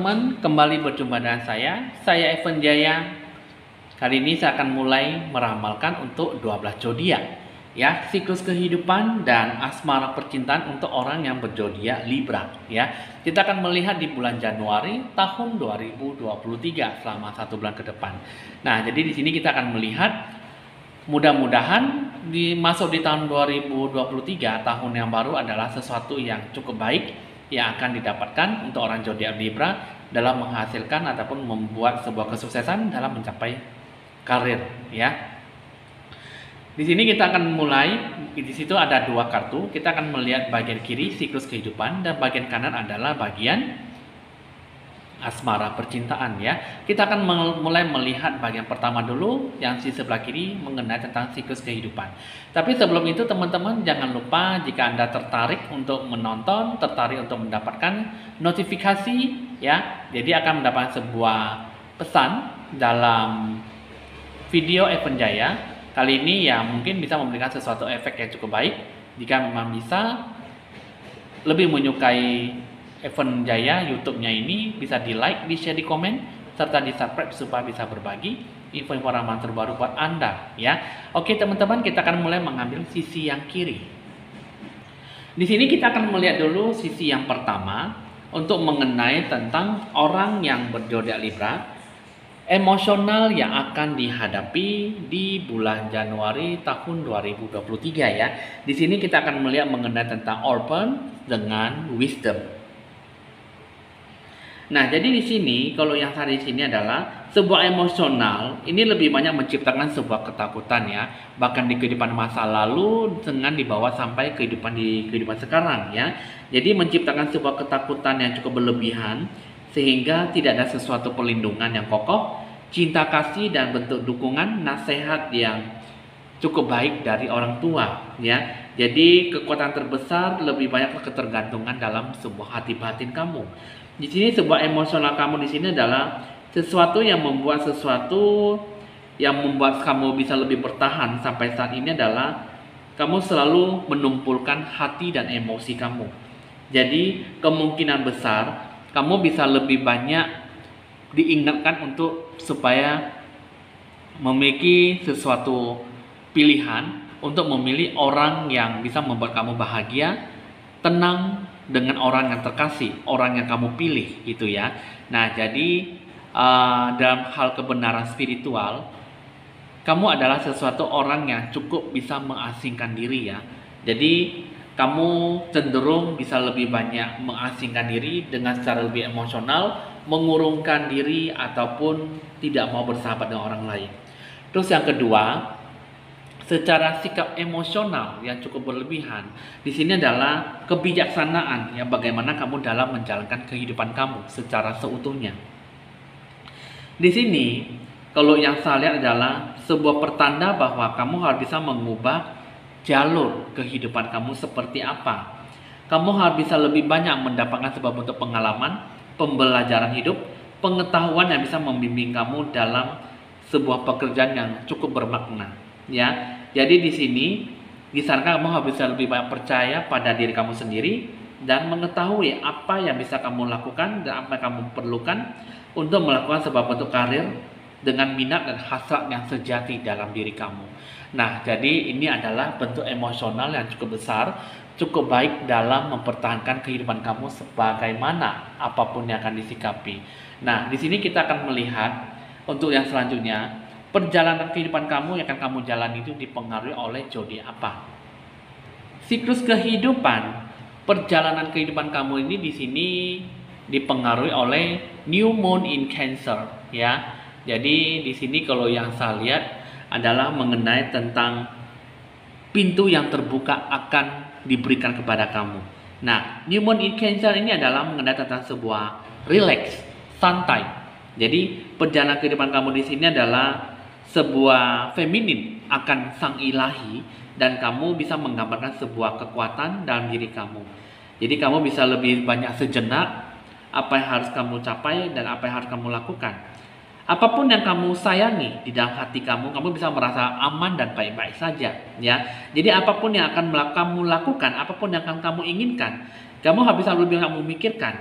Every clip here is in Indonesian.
teman-teman, kembali berjumpa dengan saya Evan Jaya. Kali ini saya akan mulai meramalkan untuk 12 zodiak, ya, siklus kehidupan dan asmara percintaan untuk orang yang berzodiak Libra, ya. Kita akan melihat di bulan Januari tahun 2023 selama 1 bulan ke depan. Nah, jadi di sini kita akan melihat mudah-mudahan masuk di tahun 2023, tahun yang baru adalah sesuatu yang cukup baik yang akan didapatkan untuk orang zodiak Libra dalam menghasilkan ataupun membuat sebuah kesuksesan dalam mencapai karir, ya. Di sini kita akan mulai, di situ ada 2 kartu. Kita akan melihat bagian kiri siklus kehidupan dan bagian kanan adalah bagian asmara percintaan, ya. Kita akan mulai melihat bagian pertama dulu yang di sebelah kiri mengenai tentang siklus kehidupan. Tapi sebelum itu teman-teman jangan lupa jika Anda tertarik untuk menonton, tertarik untuk mendapatkan notifikasi, ya. Jadi akan mendapatkan sebuah pesan dalam video Evan Jaya. Kali ini ya mungkin bisa memberikan sesuatu efek yang cukup baik. Jika memang bisa lebih menyukai Evan Jaya YouTube-nya ini, bisa di like, di share, di komen, serta di subscribe supaya bisa berbagi info-info ramalan terbaru buat Anda, ya. Oke teman-teman, kita akan mulai mengambil sisi yang kiri. Di sini kita akan melihat dulu sisi yang pertama untuk mengenai tentang orang yang berzodiak Libra, emosional yang akan dihadapi di bulan Januari tahun 2023, ya. Di sini kita akan melihat mengenai tentang open dengan wisdom. Nah, jadi di sini kalau yang tadi di sini adalah sebuah emosional ini lebih banyak menciptakan sebuah ketakutan, ya, bahkan di kehidupan masa lalu dengan dibawa sampai kehidupan sekarang, ya. Jadi menciptakan sebuah ketakutan yang cukup berlebihan sehingga tidak ada sesuatu perlindungan yang kokoh, cinta kasih dan bentuk dukungan, nasihat yang cukup baik dari orang tua, ya. Jadi kekuatan terbesar lebih banyak ketergantungan dalam sebuah hati batin kamu. Di sini sebuah emosional kamu di sini adalah sesuatu yang membuat kamu bisa lebih bertahan sampai saat ini adalah kamu selalu menumpulkan hati dan emosi kamu. Jadi kemungkinan besar kamu bisa lebih banyak diingatkan untuk supaya memiliki sesuatu pilihan untuk memilih orang yang bisa membuat kamu bahagia, tenang dengan orang yang terkasih, orang yang kamu pilih, gitu, ya. Nah, jadi dalam hal kebenaran spiritual, kamu adalah sesuatu orang yang cukup bisa mengasingkan diri, ya. Jadi kamu cenderung bisa lebih banyak mengasingkan diri dengan secara lebih emosional, mengurungkan diri ataupun tidak mau bersahabat dengan orang lain. Terus yang kedua, secara sikap emosional yang cukup berlebihan di sini adalah kebijaksanaan, ya, bagaimana kamu dalam menjalankan kehidupan kamu secara seutuhnya. Di sini kalau yang saya lihat adalah sebuah pertanda bahwa kamu harus bisa mengubah jalur kehidupan kamu seperti apa. Kamu harus bisa lebih banyak mendapatkan sebuah bentuk pengalaman, pembelajaran hidup, pengetahuan yang bisa membimbing kamu dalam sebuah pekerjaan yang cukup bermakna, ya. Jadi di sini disarankan kamu harus bisa lebih banyak percaya pada diri kamu sendiri dan mengetahui apa yang bisa kamu lakukan dan apa yang kamu perlukan untuk melakukan sebuah bentuk karir dengan minat dan hasrat yang sejati dalam diri kamu. Nah, jadi ini adalah bentuk emosional yang cukup besar, cukup baik dalam mempertahankan kehidupan kamu sebagaimana apapun yang akan disikapi. Nah, di sini kita akan melihat untuk yang selanjutnya, perjalanan kehidupan kamu yang akan kamu jalani itu dipengaruhi oleh zodiak apa. Siklus kehidupan, perjalanan kehidupan kamu ini di sini dipengaruhi oleh New Moon in Cancer, ya. Jadi di sini kalau yang saya lihat adalah mengenai tentang pintu yang terbuka akan diberikan kepada kamu. Nah, New Moon in Cancer ini adalah mengenai tentang sebuah relax, santai. Jadi perjalanan kehidupan kamu di sini adalah sebuah feminin akan sang ilahi dan kamu bisa menggambarkan sebuah kekuatan dalam diri kamu. Jadi kamu bisa lebih banyak sejenak apa yang harus kamu capai dan apa yang harus kamu lakukan. Apapun yang kamu sayangi di dalam hati kamu, kamu bisa merasa aman dan baik-baik saja, ya. Jadi apapun yang akan kamu lakukan, apapun yang akan kamu inginkan, kamu harus bisa lebih banyak memikirkan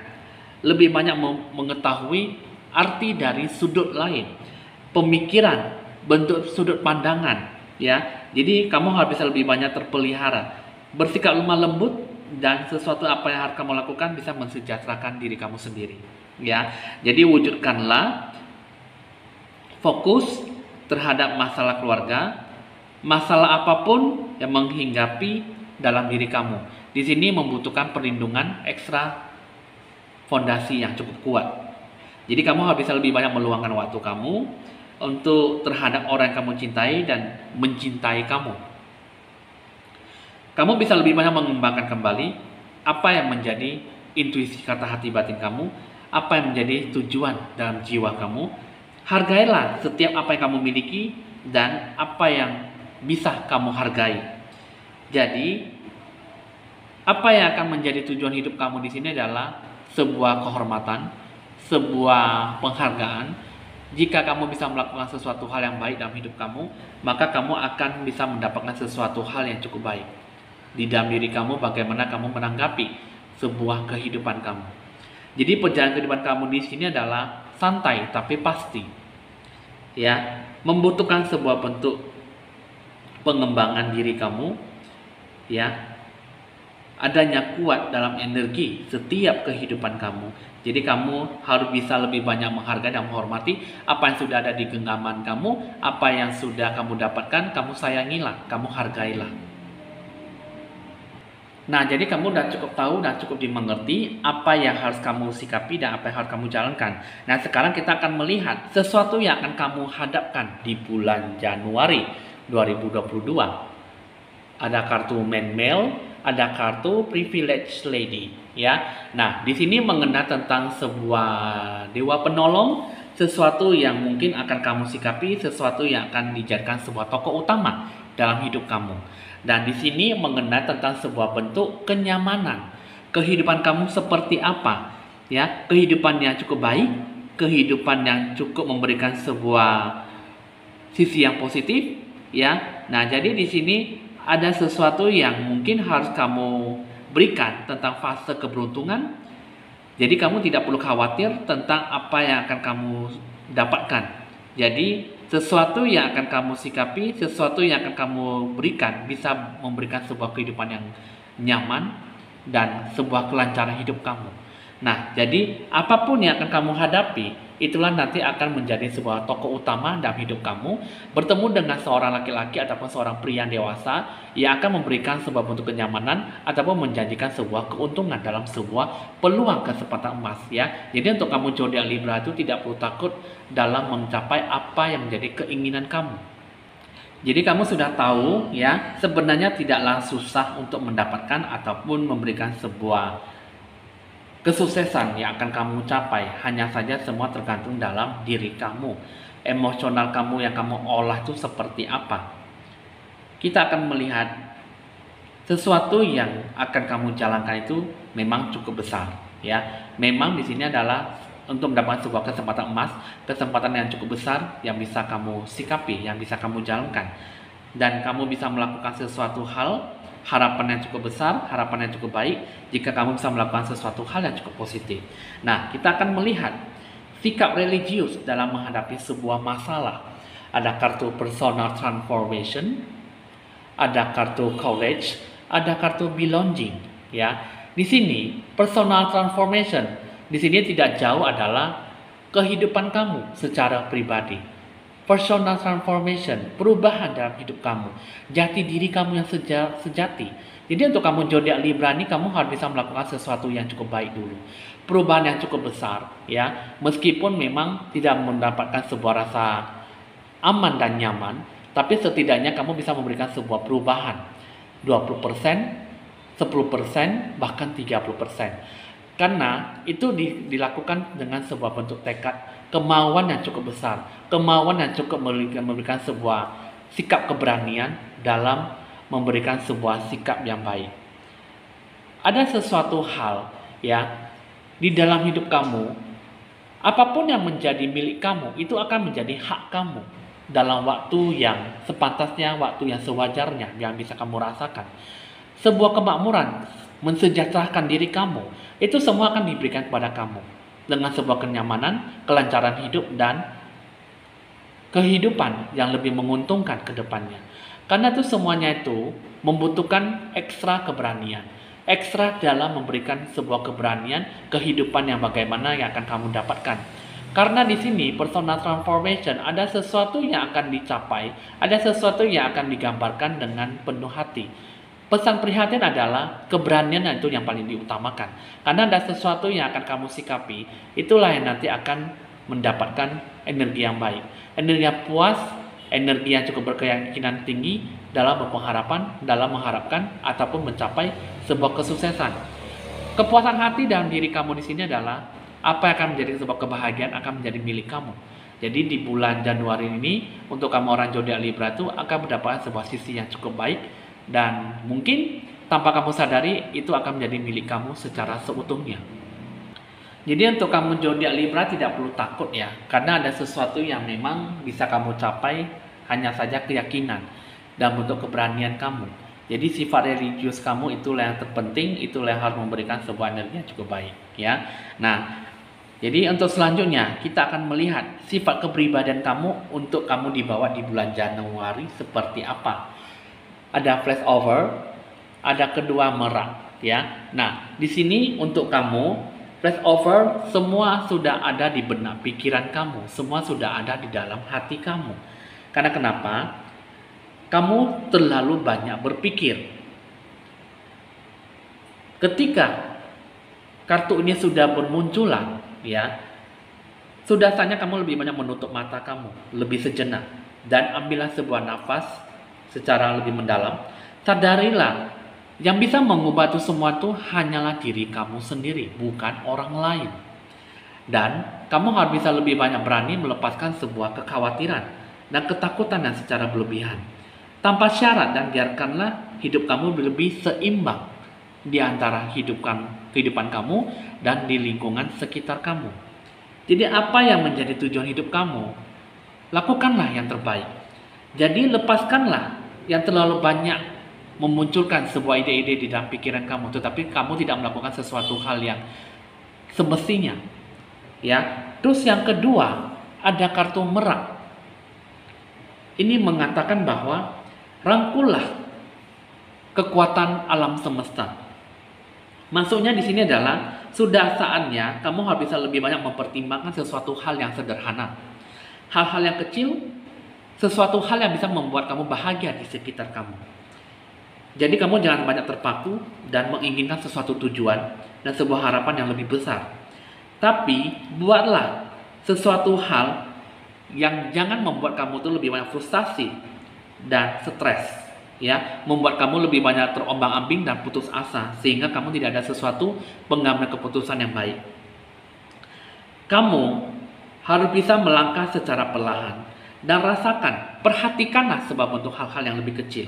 lebih banyak mengetahui arti dari sudut lain, pemikiran, bentuk sudut pandangan, ya. Jadi kamu harus bisa lebih banyak terpelihara, bersikap lemah lembut, dan sesuatu apa yang harus kamu lakukan bisa mensejahterakan diri kamu sendiri, ya. Jadi wujudkanlah fokus terhadap masalah keluarga, masalah apapun yang menghinggapi dalam diri kamu. Di sini membutuhkan perlindungan ekstra fondasi yang cukup kuat. Jadi kamu harus bisa lebih banyak meluangkan waktu kamu untuk terhadap orang yang kamu cintai dan mencintai kamu. Kamu bisa lebih banyak mengembangkan kembali apa yang menjadi intuisi kata hati batin kamu, apa yang menjadi tujuan dalam jiwa kamu. Hargailah setiap apa yang kamu miliki dan apa yang bisa kamu hargai. Jadi, apa yang akan menjadi tujuan hidup kamu di sini adalah sebuah kehormatan, sebuah penghargaan. Jika kamu bisa melakukan sesuatu hal yang baik dalam hidup kamu, maka kamu akan bisa mendapatkan sesuatu hal yang cukup baik di dalam diri kamu. Bagaimana kamu menanggapi sebuah kehidupan kamu. Jadi perjalanan kehidupan kamu di sini adalah santai tapi pasti, ya, membutuhkan sebuah bentuk pengembangan diri kamu, ya, adanya kuat dalam energi setiap kehidupan kamu. Jadi kamu harus bisa lebih banyak menghargai dan menghormati apa yang sudah ada di genggaman kamu, apa yang sudah kamu dapatkan, kamu sayangilah, kamu hargailah. Nah, jadi kamu udah cukup tahu dan cukup dimengerti apa yang harus kamu sikapi dan apa yang harus kamu jalankan. Nah, sekarang kita akan melihat sesuatu yang akan kamu hadapkan di bulan Januari 2022. Ada kartu Man Male, ada kartu Privilege Lady, ya. Nah, di sini mengenai tentang sebuah dewa penolong, sesuatu yang mungkin akan kamu sikapi, sesuatu yang akan dijadikan sebuah tokoh utama dalam hidup kamu. Dan di sini mengenai tentang sebuah bentuk kenyamanan. Kehidupan kamu seperti apa? Ya, kehidupan yang cukup baik, kehidupan yang cukup memberikan sebuah sisi yang positif, ya. Nah, jadi di sini ada sesuatu yang mungkin harus kamu berikan tentang fase keberuntungan. Jadi kamu tidak perlu khawatir tentang apa yang akan kamu dapatkan. Jadi sesuatu yang akan kamu sikapi, sesuatu yang akan kamu berikan bisa memberikan sebuah kehidupan yang nyaman dan sebuah kelancaran hidup kamu. Nah, jadi apapun yang akan kamu hadapi, itulah nanti akan menjadi sebuah tokoh utama dalam hidup kamu. Bertemu dengan seorang laki-laki ataupun seorang pria dewasa yang akan memberikan sebuah bentuk kenyamanan ataupun menjanjikan sebuah keuntungan dalam sebuah peluang kesempatan emas, ya. Jadi untuk kamu zodiak Libra itu tidak perlu takut dalam mencapai apa yang menjadi keinginan kamu. Jadi kamu sudah tahu, ya, sebenarnya tidaklah susah untuk mendapatkan ataupun memberikan sebuah kesuksesan yang akan kamu capai. Hanya saja semua tergantung dalam diri kamu. Emosional kamu yang kamu olah itu seperti apa. Kita akan melihat sesuatu yang akan kamu jalankan itu memang cukup besar, ya. Memang di sini adalah untuk mendapatkan sebuah kesempatan emas, kesempatan yang cukup besar yang bisa kamu sikapi, yang bisa kamu jalankan. Dan kamu bisa melakukan sesuatu hal, harapan yang cukup besar, harapan yang cukup baik jika kamu bisa melakukan sesuatu hal yang cukup positif. Nah, kita akan melihat sikap religius dalam menghadapi sebuah masalah. Ada kartu personal transformation, ada kartu courage, ada kartu belonging, ya. Di sini personal transformation, di sini tidak jauh adalah kehidupan kamu secara pribadi. Personal transformation, perubahan dalam hidup kamu, jati diri kamu yang sejati. Jadi untuk kamu zodiak Libra ini, kamu harus bisa melakukan sesuatu yang cukup baik dulu, perubahan yang cukup besar, ya. Meskipun memang tidak mendapatkan sebuah rasa aman dan nyaman, tapi setidaknya kamu bisa memberikan sebuah perubahan 20%, 10%, bahkan 30%. Karena itu dilakukan dengan sebuah bentuk tekad, kemauan yang cukup besar, kemauan yang cukup memberikan sebuah sikap keberanian dalam memberikan sebuah sikap yang baik. Ada sesuatu hal, ya, di dalam hidup kamu, apapun yang menjadi milik kamu itu akan menjadi hak kamu dalam waktu yang sepantasnya, waktu yang sewajarnya yang bisa kamu rasakan. Sebuah kemakmuran, mensejahterakan diri kamu, itu semua akan diberikan kepada kamu. dengan sebuah kenyamanan, kelancaran hidup, dan kehidupan yang lebih menguntungkan ke depannya. Karena itu semuanya itu membutuhkan ekstra keberanian. Ekstra dalam memberikan sebuah keberanian kehidupan yang bagaimana yang akan kamu dapatkan. Karena di sini personal transformation ada sesuatu yang akan dicapai, ada sesuatu yang akan digambarkan dengan penuh hati. Pesan prihatin adalah keberanian itu yang paling diutamakan. Karena ada sesuatu yang akan kamu sikapi, itulah yang nanti akan mendapatkan energi yang baik. Energi yang puas, energi yang cukup berkeyakinan tinggi dalam berpengharapan, dalam mengharapkan ataupun mencapai sebuah kesuksesan. Kepuasan hati dalam diri kamu di sini adalah apa yang akan menjadi sebuah kebahagiaan akan menjadi milik kamu. Jadi di bulan Januari ini untuk kamu orang zodiak Libra itu akan mendapatkan sebuah sisi yang cukup baik dan mungkin tanpa kamu sadari itu akan menjadi milik kamu secara seutuhnya. Jadi untuk kamu zodiak Libra tidak perlu takut ya, karena ada sesuatu yang memang bisa kamu capai hanya saja keyakinan dan bentuk keberanian kamu. Jadi sifat religius kamu itulah yang terpenting, itulah yang harus memberikan sebuah energi yang cukup baik ya. Nah, jadi untuk selanjutnya kita akan melihat sifat kepribadian kamu untuk kamu dibawa di bulan Januari seperti apa. Ada flashover, ada kedua merak ya. Nah, di sini untuk kamu flashover semua sudah ada di benak pikiran kamu, semua sudah ada di dalam hati kamu. Karena kenapa? Kamu terlalu banyak berpikir. Ketika kartu ini sudah bermunculan, ya, sudah saatnya kamu lebih banyak menutup mata kamu, lebih sejenak, dan ambillah sebuah nafas secara lebih mendalam. Sadarilah, yang bisa mengubah itu semua itu hanyalah diri kamu sendiri, bukan orang lain. Dan kamu harus bisa lebih banyak berani melepaskan sebuah kekhawatiran dan ketakutan yang secara berlebihan. Tanpa syarat dan biarkanlah hidup kamu lebih seimbang di antara kehidupan kamu dan di lingkungan sekitar kamu. Jadi apa yang menjadi tujuan hidup kamu, lakukanlah yang terbaik. Jadi lepaskanlah yang terlalu banyak memunculkan sebuah ide-ide di dalam pikiran kamu, tetapi kamu tidak melakukan sesuatu hal yang semestinya. Ya. Terus yang kedua, ada kartu merak. Ini mengatakan bahwa rangkullah kekuatan alam semesta. Maksudnya di sini adalah sudah saatnya kamu harus bisa lebih banyak mempertimbangkan sesuatu hal yang sederhana. Hal-hal yang kecil, sesuatu hal yang bisa membuat kamu bahagia di sekitar kamu. Jadi kamu jangan banyak terpaku dan menginginkan sesuatu tujuan dan sebuah harapan yang lebih besar. Tapi buatlah sesuatu hal yang jangan membuat kamu tuh lebih banyak frustasi dan stres. Ya, membuat kamu lebih banyak terombang-ambing dan putus asa sehingga kamu tidak ada sesuatu pengambilan keputusan yang baik. Kamu harus bisa melangkah secara perlahan dan rasakan, perhatikanlah sebab untuk hal-hal yang lebih kecil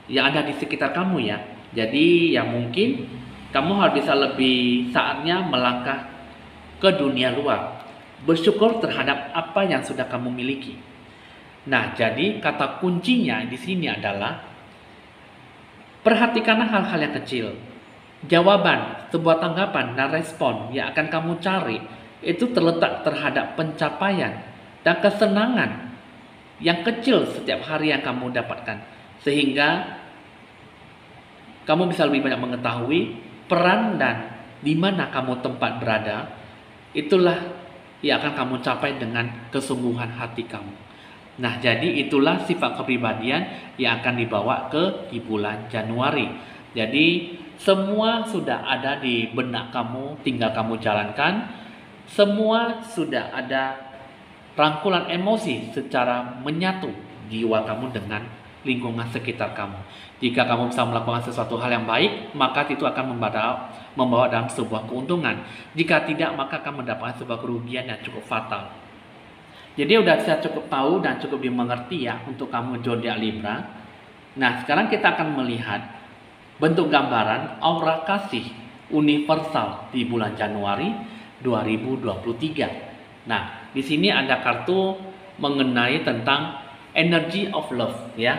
yang ada di sekitar kamu ya. Jadi ya mungkin kamu harus bisa lebih saatnya melangkah ke dunia luar, bersyukur terhadap apa yang sudah kamu miliki. Nah, jadi kata kuncinya di sini adalah perhatikanlah hal-hal yang kecil. Jawaban, sebuah tanggapan dan respon yang akan kamu cari itu terletak terhadap pencapaian dan kesenangan yang kecil setiap hari yang kamu dapatkan. Sehingga kamu bisa lebih banyak mengetahui peran dan di mana kamu tempat berada. Itulah yang akan kamu capai dengan kesungguhan hati kamu. Nah, jadi itulah sifat kepribadian yang akan dibawa di bulan Januari. Jadi semua sudah ada di benak kamu, tinggal kamu jalankan. Semua sudah ada rangkulan emosi secara menyatu jiwa kamu dengan lingkungan sekitar kamu. Jika kamu bisa melakukan sesuatu hal yang baik, maka itu akan membawa dalam sebuah keuntungan. Jika tidak, maka akan mendapatkan sebuah kerugian yang cukup fatal. Jadi udah saya cukup tahu dan cukup dimengerti ya untuk kamu zodiak Libra. Nah, sekarang kita akan melihat bentuk gambaran aura kasih universal di bulan Januari 2023. Nah, di sini ada kartu mengenai tentang energy of love ya.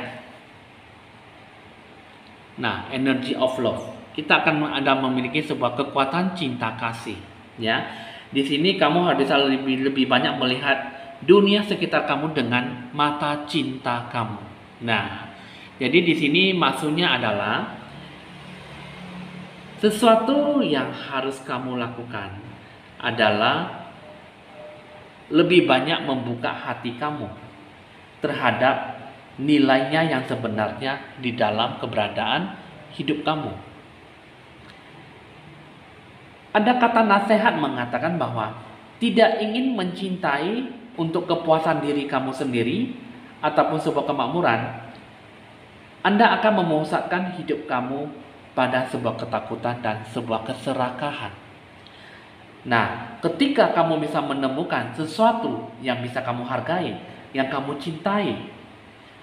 Nah, energy of love. Kita akan ada memiliki sebuah kekuatan cinta kasih ya. Di sini kamu harus bisa lebih banyak melihat dunia sekitar kamu dengan mata cinta kamu. Nah, jadi di sini maksudnya adalah sesuatu yang harus kamu lakukan adalah lebih banyak membuka hati kamu terhadap nilainya yang sebenarnya di dalam keberadaan hidup kamu. Ada kata nasihat mengatakan bahwa tidak ingin mencintai untuk kepuasan diri kamu sendiri ataupun sebuah kemakmuran, Anda akan memusatkan hidup kamu pada sebuah ketakutan dan sebuah keserakahan. Nah, ketika kamu bisa menemukan sesuatu yang bisa kamu hargai, yang kamu cintai,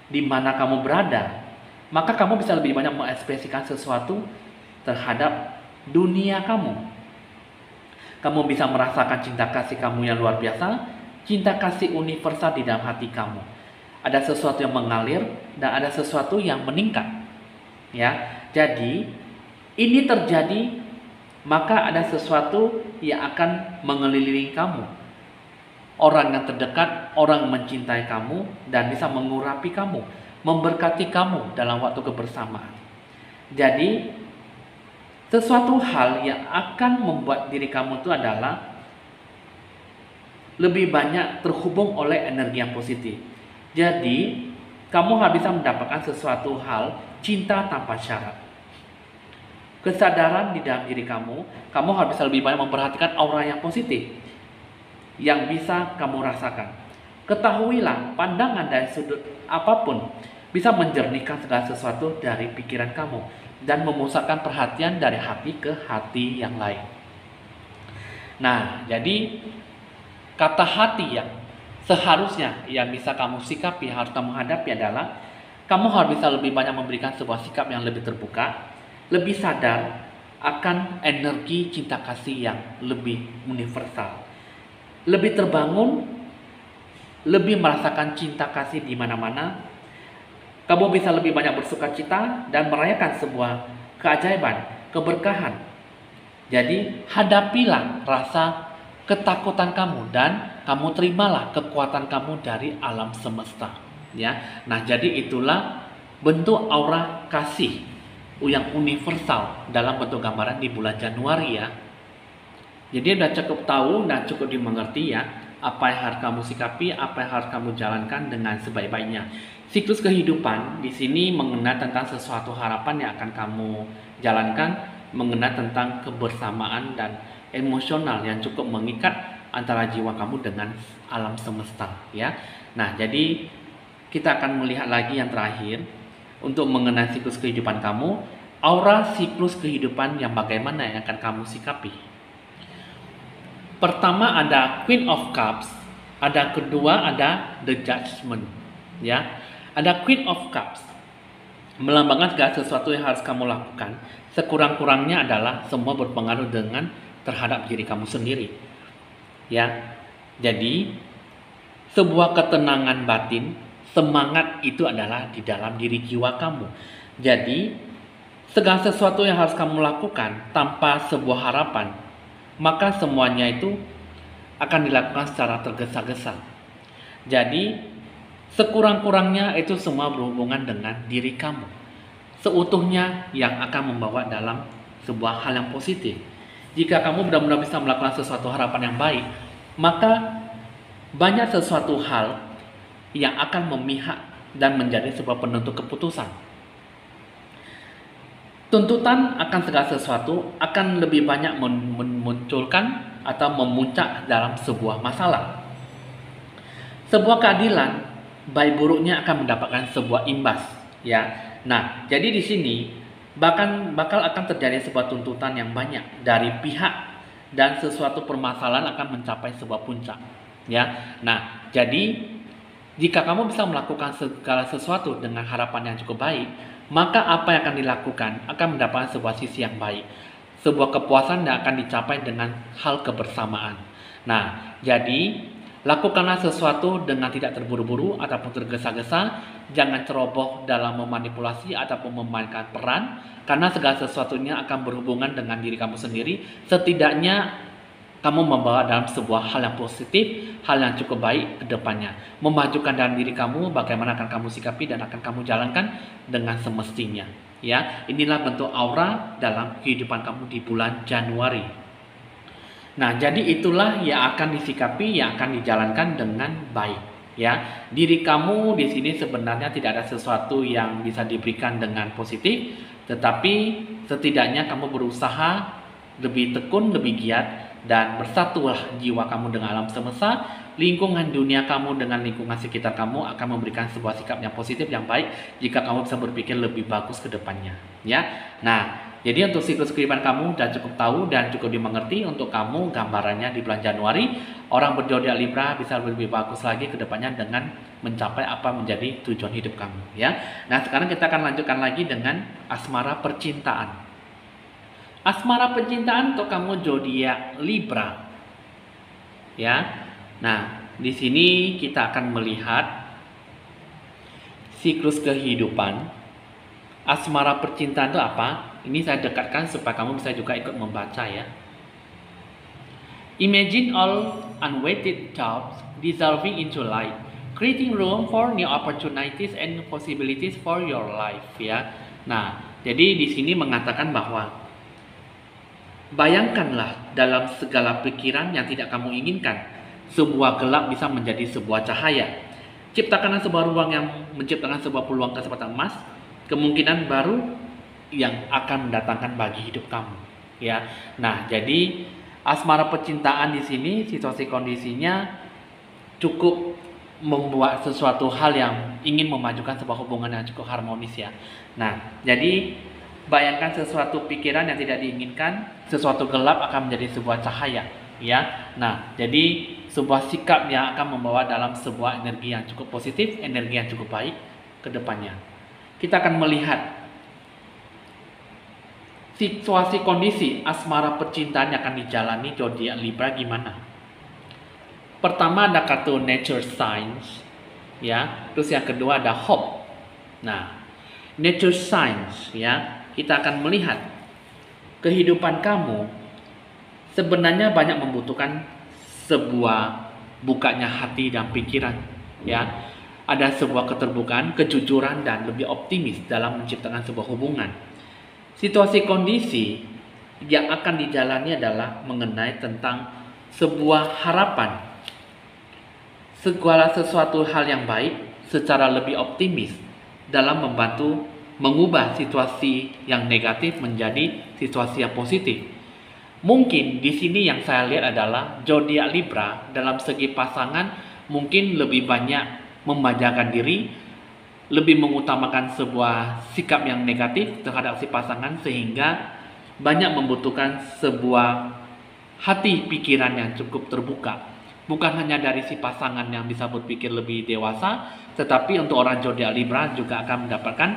di mana kamu berada, maka kamu bisa lebih banyak mengekspresikan sesuatu terhadap dunia kamu. Kamu bisa merasakan cinta kasih kamu yang luar biasa, cinta kasih universal di dalam hati kamu. Ada sesuatu yang mengalir dan ada sesuatu yang meningkat. Ya, jadi ini terjadi, maka ada sesuatu yang akan mengelilingi kamu. Orang yang terdekat, orang yang mencintai kamu dan bisa mengurapi kamu, memberkati kamu dalam waktu kebersamaan. Jadi sesuatu hal yang akan membuat diri kamu itu adalah lebih banyak terhubung oleh energi yang positif. Jadi, kamu harus bisa mendapatkan sesuatu hal cinta tanpa syarat. Kesadaran di dalam diri kamu harus bisa lebih banyak memperhatikan aura yang positif yang bisa kamu rasakan. Ketahuilah, pandangan dari sudut apapun bisa menjernihkan segala sesuatu dari pikiran kamu dan memusatkan perhatian dari hati ke hati yang lain. Nah, jadi kata hati yang seharusnya yang bisa kamu sikapi, harus kamu hadapi adalah kamu harus bisa lebih banyak memberikan sebuah sikap yang lebih terbuka, lebih sadar akan energi cinta kasih yang lebih universal, lebih terbangun, lebih merasakan cinta kasih di mana-mana. Kamu bisa lebih banyak bersuka cita dan merayakan sebuah keajaiban, keberkahan. Jadi hadapilah rasa ketakutan kamu dan kamu terimalah kekuatan kamu dari alam semesta. Ya, nah jadi itulah bentuk aura kasih yang universal dalam bentuk gambaran di bulan Januari ya. Jadi udah cukup tahu dan cukup dimengerti ya apa yang harus kamu sikapi, apa yang harus kamu jalankan dengan sebaik-baiknya. Siklus kehidupan di sini mengenai tentang sesuatu harapan yang akan kamu jalankan, mengenai tentang kebersamaan dan emosional yang cukup mengikat antara jiwa kamu dengan alam semesta ya. Nah, jadi kita akan melihat lagi yang terakhir untuk mengenai siklus kehidupan kamu, aura siklus kehidupan yang bagaimana yang akan kamu sikapi. Pertama ada Queen of Cups, ada kedua ada The Judgment ya. Ada Queen of Cups, melambangkan segala sesuatu yang harus kamu lakukan. Sekurang-kurangnya adalah semua berpengaruh dengan terhadap diri kamu sendiri. Ya, jadi sebuah ketenangan batin, semangat itu adalah di dalam diri jiwa kamu. Jadi segala sesuatu yang harus kamu lakukan tanpa sebuah harapan, maka semuanya itu akan dilakukan secara tergesa-gesa. Jadi sekurang-kurangnya itu semua berhubungan dengan diri kamu seutuhnya yang akan membawa dalam sebuah hal yang positif. Jika kamu benar-benar bisa melakukan sesuatu harapan yang baik, maka banyak sesuatu hal yang akan memihak dan menjadi sebuah penentu keputusan. Tuntutan akan segala sesuatu akan lebih banyak memunculkan atau memuncak dalam sebuah masalah. Sebuah keadilan baik buruknya akan mendapatkan sebuah imbas ya. Nah, jadi di sini bakal akan terjadi sebuah tuntutan yang banyak dari pihak dan sesuatu permasalahan akan mencapai sebuah puncak ya. Nah, jadi jika kamu bisa melakukan segala sesuatu dengan harapan yang cukup baik, maka apa yang akan dilakukan akan mendapatkan sebuah sisi yang baik, sebuah kepuasan yang akan dicapai dengan hal kebersamaan. Nah, jadi lakukanlah sesuatu dengan tidak terburu-buru ataupun tergesa-gesa. Jangan ceroboh dalam memanipulasi ataupun memainkan peran, karena segala sesuatunya akan berhubungan dengan diri kamu sendiri. Setidaknya kamu membawa dalam sebuah hal yang positif, hal yang cukup baik ke depannya. Memajukan dalam diri kamu, bagaimana akan kamu sikapi dan akan kamu jalankan dengan semestinya. Ya, inilah bentuk aura dalam kehidupan kamu di bulan Januari. Nah, jadi itulah yang akan disikapi, yang akan dijalankan dengan baik. Ya, diri kamu di sini sebenarnya tidak ada sesuatu yang bisa diberikan dengan positif, tetapi setidaknya kamu berusaha lebih tekun, lebih giat, dan bersatulah jiwa kamu dengan alam semesta. Lingkungan dunia kamu dengan lingkungan sekitar kamu akan memberikan sebuah sikap yang positif, yang baik jika kamu bisa berpikir lebih bagus ke depannya. Ya, nah. Jadi untuk siklus kehidupan kamu sudah cukup tahu dan cukup dimengerti. Untuk kamu gambarannya di bulan Januari, orang berzodiak Libra bisa lebih bagus lagi ke depannya dengan mencapai apa menjadi tujuan hidup kamu, ya. Nah, sekarang kita akan lanjutkan lagi dengan asmara percintaan. Asmara percintaan untuk kamu zodiak Libra. Ya. Nah, di sini kita akan melihat siklus kehidupan. Asmara percintaan itu apa? Ini saya dekatkan supaya kamu bisa juga ikut membaca, ya. Imagine all unweighted thoughts dissolving into light, creating room for new opportunities and possibilities for your life, ya. Nah, jadi di sini mengatakan bahwa bayangkanlah dalam segala pikiran yang tidak kamu inginkan, sebuah gelap bisa menjadi sebuah cahaya. Ciptakanlah sebuah ruang yang menciptakan sebuah peluang kesempatan emas, kemungkinan baru yang akan mendatangkan bagi hidup kamu, ya. Nah, jadi asmara percintaan di sini situasi kondisinya cukup membuat sesuatu hal yang ingin memajukan sebuah hubungan yang cukup harmonis, ya. Nah, jadi bayangkan sesuatu pikiran yang tidak diinginkan, sesuatu gelap akan menjadi sebuah cahaya, ya. Nah, jadi sebuah sikap yang akan membawa dalam sebuah energi yang cukup positif, energi yang cukup baik ke depannya. Kita akan melihat situasi kondisi asmara percintaan yang akan dijalani zodiak Libra gimana. Pertama ada kartu nature signs, ya. Terus yang kedua ada hope. Nah, nature signs, ya. Kita akan melihat kehidupan kamu sebenarnya banyak membutuhkan sebuah bukanya hati dan pikiran, ya. Ada sebuah keterbukaan, kejujuran dan lebih optimis dalam menciptakan sebuah hubungan. Situasi kondisi yang akan dijalani adalah mengenai tentang sebuah harapan, segala sesuatu hal yang baik secara lebih optimis dalam membantu mengubah situasi yang negatif menjadi situasi yang positif. Mungkin di sini yang saya lihat adalah zodiak Libra dalam segi pasangan mungkin lebih banyak memanjakan diri, lebih mengutamakan sebuah sikap yang negatif terhadap si pasangan sehingga banyak membutuhkan sebuah hati pikiran yang cukup terbuka. Bukan hanya dari si pasangan yang bisa berpikir lebih dewasa, tetapi untuk orang zodiak Libra juga akan mendapatkan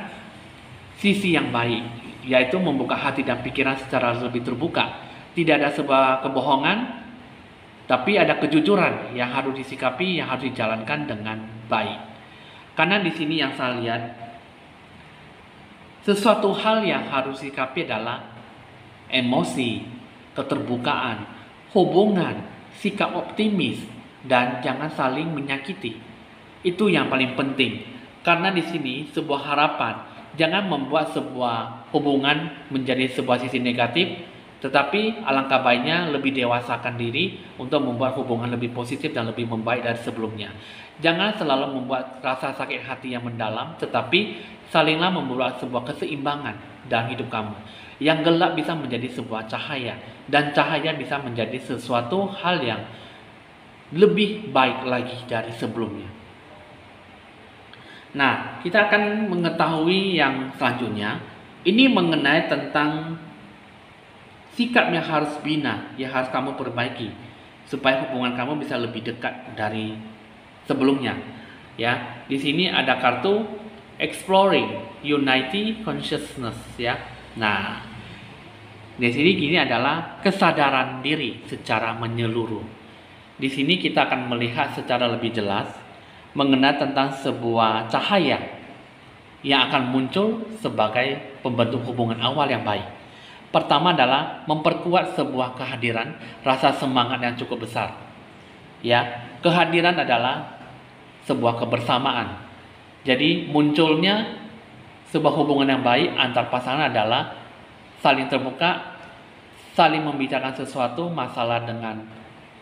sisi yang baik, yaitu membuka hati dan pikiran secara lebih terbuka. Tidak ada sebuah kebohongan, tapi ada kejujuran yang harus disikapi, yang harus dijalankan dengan baik. Karena di sini yang saya lihat sesuatu hal yang harus disikapi adalah emosi, keterbukaan, hubungan, sikap optimis, dan jangan saling menyakiti. Itu yang paling penting. Karena di sini sebuah harapan, jangan membuat sebuah hubungan menjadi sebuah sisi negatif, tetapi alangkah baiknya lebih dewasakan diri untuk membuat hubungan lebih positif dan lebih membaik dari sebelumnya. Jangan selalu membuat rasa sakit hati yang mendalam, tetapi salinglah membuat sebuah keseimbangan dalam hidup kamu. Yang gelap bisa menjadi sebuah cahaya, dan cahaya bisa menjadi sesuatu hal yang lebih baik lagi dari sebelumnya. Nah, kita akan mengetahui yang selanjutnya. Ini mengenai tentang sikap yang harus bina, yang harus kamu perbaiki supaya hubungan kamu bisa lebih dekat dari sebelumnya. Ya, di sini ada kartu Exploring Unity Consciousness, ya. Nah, di sini gini adalah kesadaran diri secara menyeluruh. Di sini kita akan melihat secara lebih jelas mengenai tentang sebuah cahaya yang akan muncul sebagai pembentuk hubungan awal yang baik. Pertama adalah memperkuat sebuah kehadiran, rasa semangat yang cukup besar. Ya, kehadiran adalah sebuah kebersamaan. Jadi munculnya sebuah hubungan yang baik antar pasangan adalah saling terbuka, saling membicarakan sesuatu masalah dengan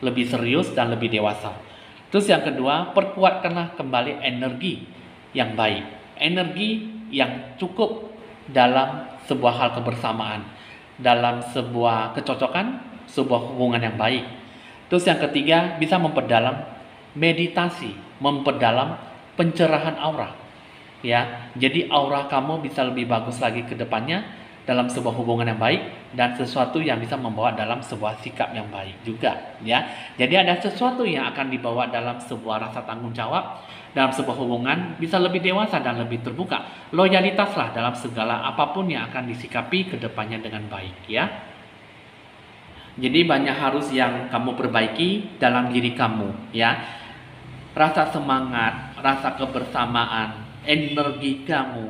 lebih serius dan lebih dewasa. Terus yang kedua, perkuatkanlah kembali energi yang baik, energi yang cukup dalam sebuah hal kebersamaan, dalam sebuah kecocokan, sebuah hubungan yang baik. Terus yang ketiga, bisa memperdalam meditasi, memperdalam pencerahan aura. Ya, jadi aura kamu bisa lebih bagus lagi ke depannya dalam sebuah hubungan yang baik dan sesuatu yang bisa membawa dalam sebuah sikap yang baik juga, ya. Jadi ada sesuatu yang akan dibawa dalam sebuah rasa tanggung jawab dalam sebuah hubungan, bisa lebih dewasa dan lebih terbuka. Loyalitaslah dalam segala apapun yang akan disikapi ke depannya dengan baik, ya. Jadi banyak harus yang kamu perbaiki dalam diri kamu, ya. Rasa semangat, rasa kebersamaan, energi kamu,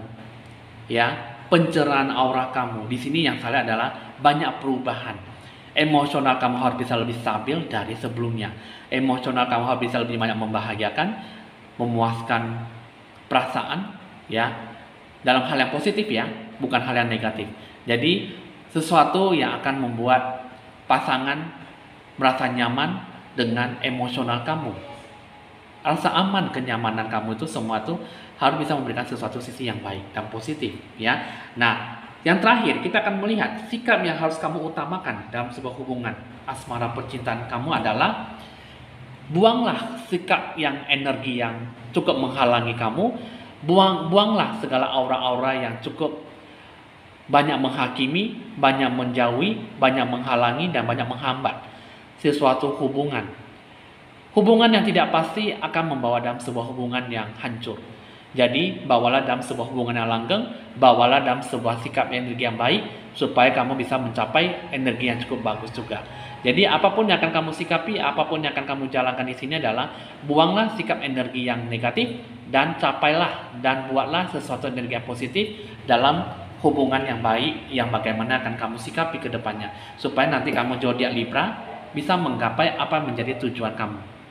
ya, pencerahan aura kamu. Di sini yang salah adalah banyak perubahan. Emosional kamu harus bisa lebih stabil dari sebelumnya. Emosional kamu harus bisa lebih banyak membahagiakan, memuaskan perasaan, ya, dalam hal yang positif, ya, bukan hal yang negatif. Jadi sesuatu yang akan membuat pasangan merasa nyaman dengan emosional kamu. Rasa aman, kenyamanan kamu itu semua tuh harus bisa memberikan sesuatu sisi yang baik dan positif, ya. Nah, yang terakhir kita akan melihat sikap yang harus kamu utamakan dalam sebuah hubungan asmara percintaan kamu adalah buanglah sikap yang energi yang cukup menghalangi kamu, buanglah segala aura-aura yang cukup banyak menghakimi, banyak menjauhi, banyak menghalangi dan banyak menghambat sesuatu hubungan. Hubungan yang tidak pasti akan membawa dalam sebuah hubungan yang hancur. Jadi, bawalah dalam sebuah hubungan yang langgeng, bawalah dalam sebuah sikap energi yang baik, supaya kamu bisa mencapai energi yang cukup bagus juga. Jadi, apapun yang akan kamu sikapi, apapun yang akan kamu jalankan di sini adalah, buanglah sikap energi yang negatif, dan capailah dan buatlah sesuatu energi yang positif dalam hubungan yang baik, yang bagaimana akan kamu sikapi ke depannya. Supaya nanti kamu zodiak Libra bisa menggapai apa menjadi tujuan kamu.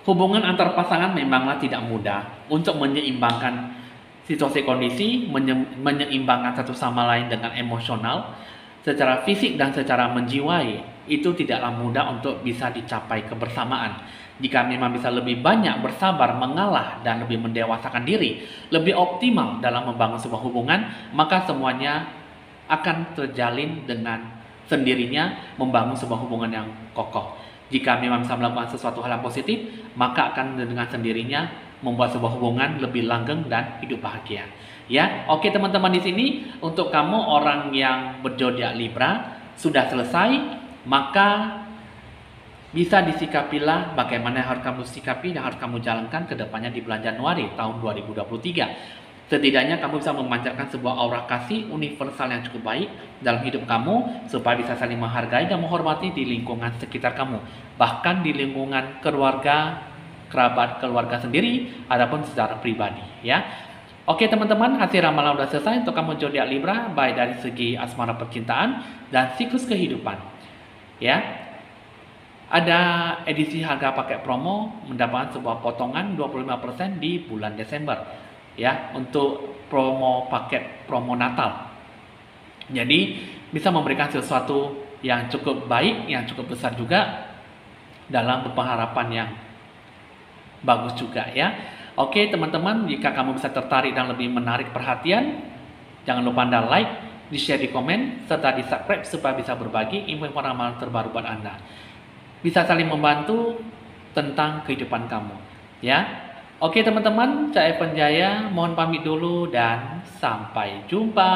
Hubungan antar pasangan memanglah tidak mudah untuk menyeimbangkan situasi kondisi, menyeimbangkan satu sama lain dengan emosional, secara fisik dan secara menjiwai. Itu tidaklah mudah untuk bisa dicapai kebersamaan. Jika memang bisa lebih banyak bersabar, mengalah, dan lebih mendewasakan diri, lebih optimal dalam membangun sebuah hubungan, maka semuanya akan terjalin dengan sendirinya membangun sebuah hubungan yang kokoh. Jika memang bisa melakukan sesuatu hal yang positif, maka akan dengan sendirinya membuat sebuah hubungan lebih langgeng dan hidup bahagia. Ya, oke teman-teman, di sini untuk kamu orang yang berzodiak Libra sudah selesai, maka bisa disikapilah bagaimana yang harus kamu sikapi dan harus kamu jalankan ke depannya di bulan Januari tahun 2023. Setidaknya kamu bisa memancarkan sebuah aura kasih universal yang cukup baik dalam hidup kamu supaya bisa saling menghargai dan menghormati di lingkungan sekitar kamu, bahkan di lingkungan keluarga, kerabat keluarga sendiri, ataupun secara pribadi, ya. Oke teman-teman, hasil ramalan sudah selesai untuk kamu zodiak Libra, baik dari segi asmara percintaan dan siklus kehidupan, ya. Ada edisi harga paket promo mendapatkan sebuah potongan 25% di bulan Desember, ya, untuk paket promo Natal. Jadi bisa memberikan sesuatu yang cukup baik, yang cukup besar juga dalam pengharapan yang bagus juga, ya. Oke teman-teman, jika kamu bisa tertarik dan lebih menarik perhatian, jangan lupa Anda like, di-share di komen, serta di subscribe supaya bisa berbagi info ramalan terbaru buat Anda. Bisa saling membantu tentang kehidupan kamu, ya. Oke teman-teman, saya Evan Jaya, mohon pamit dulu dan sampai jumpa.